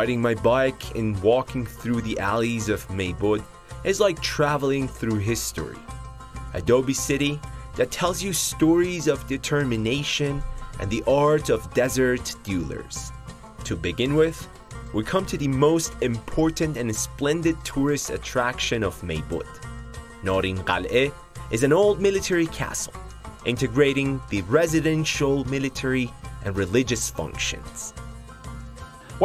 Riding my bike and walking through the alleys of Maybud is like traveling through history. Adobe City that tells you stories of determination and the art of desert dwellers. To begin with, we come to the most important and splendid tourist attraction of Maybud. Narin Qal'eh is an old military castle, integrating the residential, military, and religious functions.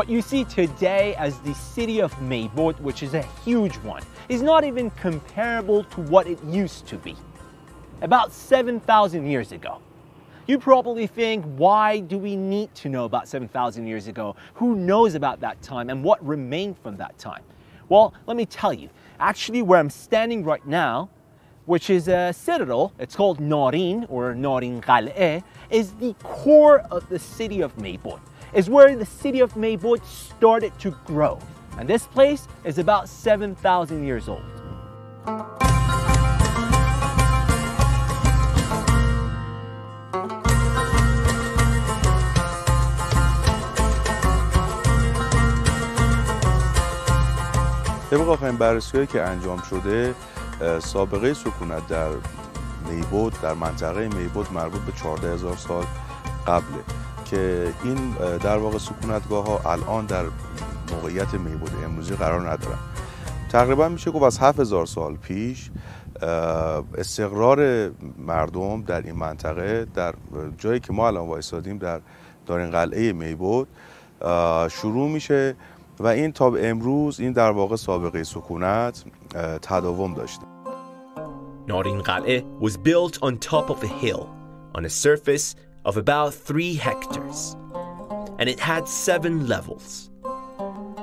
What you see today as the city of Maybud, which is a huge one, is not even comparable to what it used to be, about 7,000 years ago. You probably think, why do we need to know about 7,000 years ago? Who knows about that time and what remained from that time? Well, let me tell you. Actually, where I'm standing right now, which is a citadel, it's called Narin, or Narin Qal'eh, is the core of the city of Maybud. Is where the city of Maybud started to grow. And this place is about 7,000 years old. طبق آخرین بررسی‌هایی که انجام شده، سابقه سکونت در میبود، در منطقه میبود مربوط به 14,000 سال قبله که این در واقع سکونتگاه‌ها الان در موقعیت میبود امروزی قرار ندارن. تقریبا میشه گفت از 7,000 سال پیش استقرار مردم در این منطقه، در جایی که ما الان وایسادیم در نارین قلعه میبود شروع میشه و این تا امروز این در واقع سابقه سکونت تداوم داشته. Narin Qal'eh was built on top of a hill on a surface of about 3 hectares, and it had 7 levels.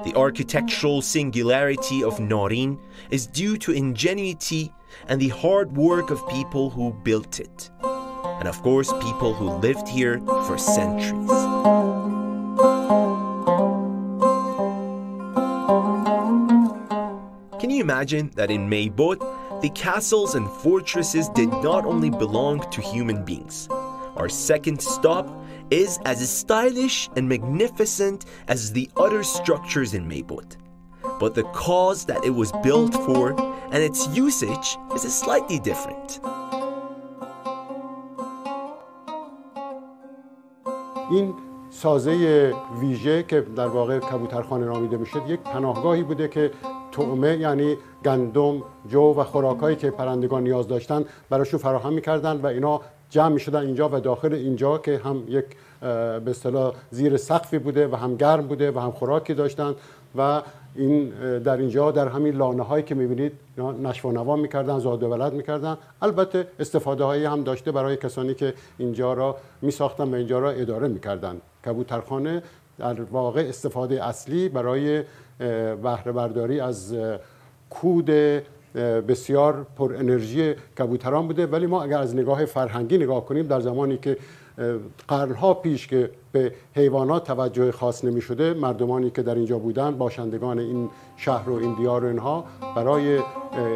The architectural singularity of Narin is due to ingenuity and the hard work of people who built it, and of course people who lived here for centuries. Can you imagine that in Maybud, the castles and fortresses did not only belong to human beings? Our second stop is as stylish and magnificent as the other structures in Maybud. But the cause that it was built for and its usage is slightly different. این سازه ویژه که در واقع کبوترخانه نامیده میشه یک پناهگاهی بوده که طعمه یعنی گندم، جو و خوراکایی که پرندگان نیاز داشتن براشون فراهم میکردن و اینا جمع میشدن اینجا و داخل اینجا که هم یک به اصطلاح زیر سقفی بوده و هم گرم بوده و هم خوراکی داشتن و این در اینجا در همین لانه هایی که میبینید نشو و نوا میکردن، زاد و ولد میکردن. البته استفاده هایی هم داشته برای کسانی که اینجا را میساختن و اینجا را اداره میکردن. کبوترخانه در واقع استفاده اصلی برای بهره برداری از کود بسیار پر انرژی کبوتران بوده. ولی ما اگر از نگاه فرهنگی نگاه کنیم، در زمانی که قرنها پیش که به حیوانات توجه خاص نمی شده، مردمانی که در اینجا بودن، باشندگان این شهر و این دیار و اینها، برای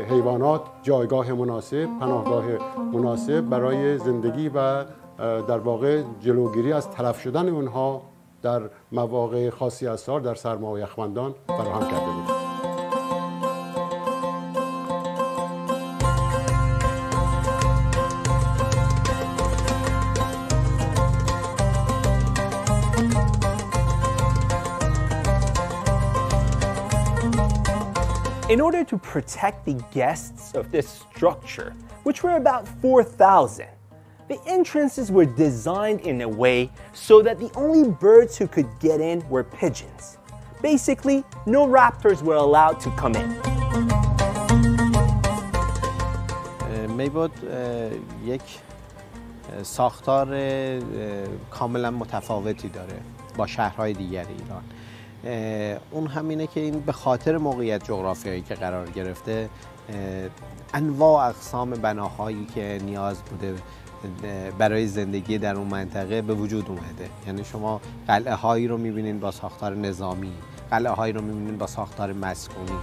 حیوانات جایگاه مناسب، پناهگاه مناسب برای زندگی و در واقع جلوگیری از تلف شدن اونها در مواقع خاصی از سال در سرما و یخبندان فراهم کرده بود. In order to protect the guests of this structure, which were about 4,000, the entrances were designed in a way so that the only birds who could get in were pigeons. Basically, no raptors were allowed to come in. میبود یک ساختار کاملا متفاوتی داره با شهرهای دیگر ایران. اون همینه که این به خاطر موقعیت جغرافیایی که قرار گرفته، انواع اقسام بناهایی که نیاز بوده برای زندگی در اون منطقه به وجود اومده. یعنی شما قلعه هایی رو میبینین با ساختار نظامی، قلعه هایی رو میبینین با ساختار مسکونی.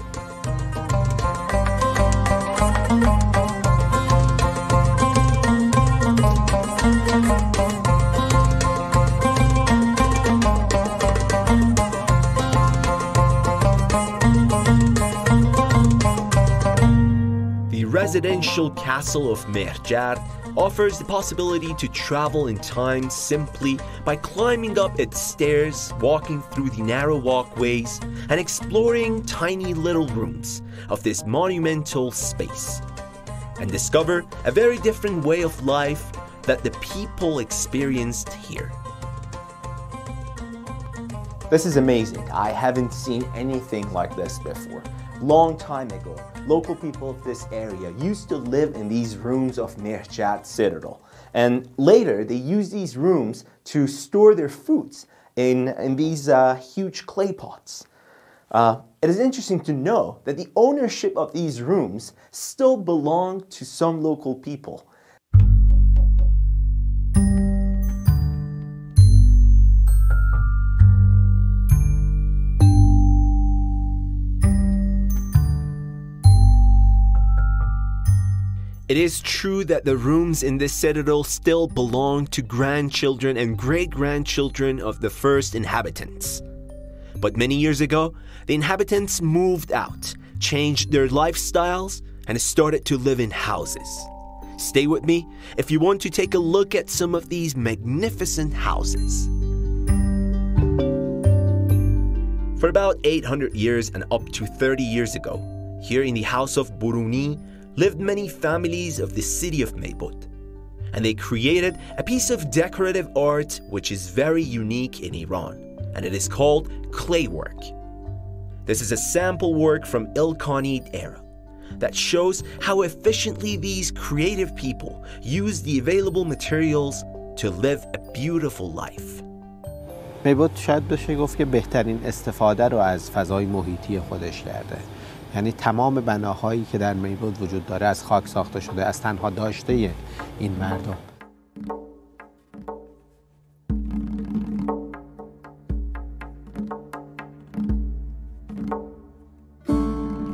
presidential castle of Mehrjar offers the possibility to travel in time simply by climbing up its stairs, walking through the narrow walkways, and exploring tiny little rooms of this monumental space, and discover a very different way of life that the people experienced here. This is amazing. I haven't seen anything like this before. Long time ago, local people of this area used to live in these rooms of Mehrjar Citadel. And later, they used these rooms to store their foods in these huge clay pots. It is interesting to know that the ownership of these rooms still belong to some local people. It is true that the rooms in this citadel still belong to grandchildren and great-grandchildren of the first inhabitants. But many years ago, the inhabitants moved out, changed their lifestyles, and started to live in houses. Stay with me if you want to take a look at some of these magnificent houses. For about 800 years and up to 30 years ago, here in the house of Buruni, lived many families of the city of Meybod, and they created a piece of decorative art which is very unique in Iran, and it is called clay work. This is a sample work from Ilkhanid era that shows how efficiently these creative people use the available materials to live a beautiful life. میبود شاید بشه گفت که بهترین استفاده رو از فضای محیطی خودش کرده. یعنی تمام بناهایی که در میبود وجود داره از خاک ساخته شده، از تنها داشته این مردم.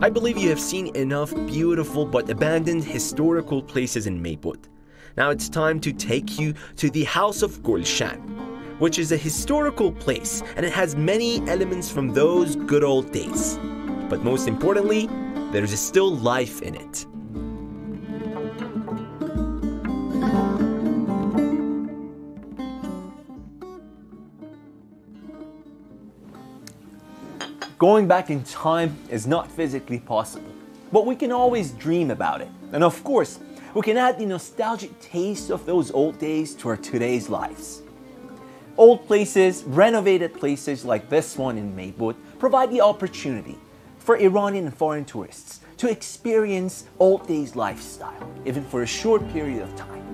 I believe you have seen enough beautiful but abandoned historical places in Meybod. Now it's time to take you to the House of Gulshan, which is a historical place and it has many elements from those good old days. But most importantly, there is still life in it. Going back in time is not physically possible, but we can always dream about it. And of course, we can add the nostalgic taste of those old days to our today's lives. Old places, renovated places like this one in Meybod provide the opportunity for Iranian and foreign tourists to experience old days lifestyle, even for a short period of time.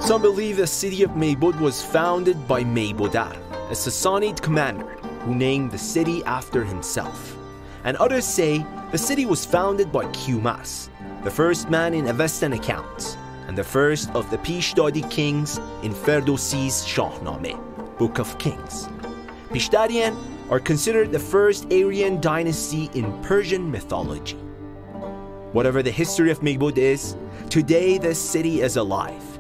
Some believe the city of Meybod was founded by Meybodar, a Sassanid commander who named the city after himself. And others say the city was founded by Kumas, the first man in Avestan accounts, and the first of the Pishdadi kings in Ferdowsi's Shahnameh, Book of Kings. Pishdarian are considered the first Aryan dynasty in Persian mythology. Whatever the history of Meybod is, today this city is alive.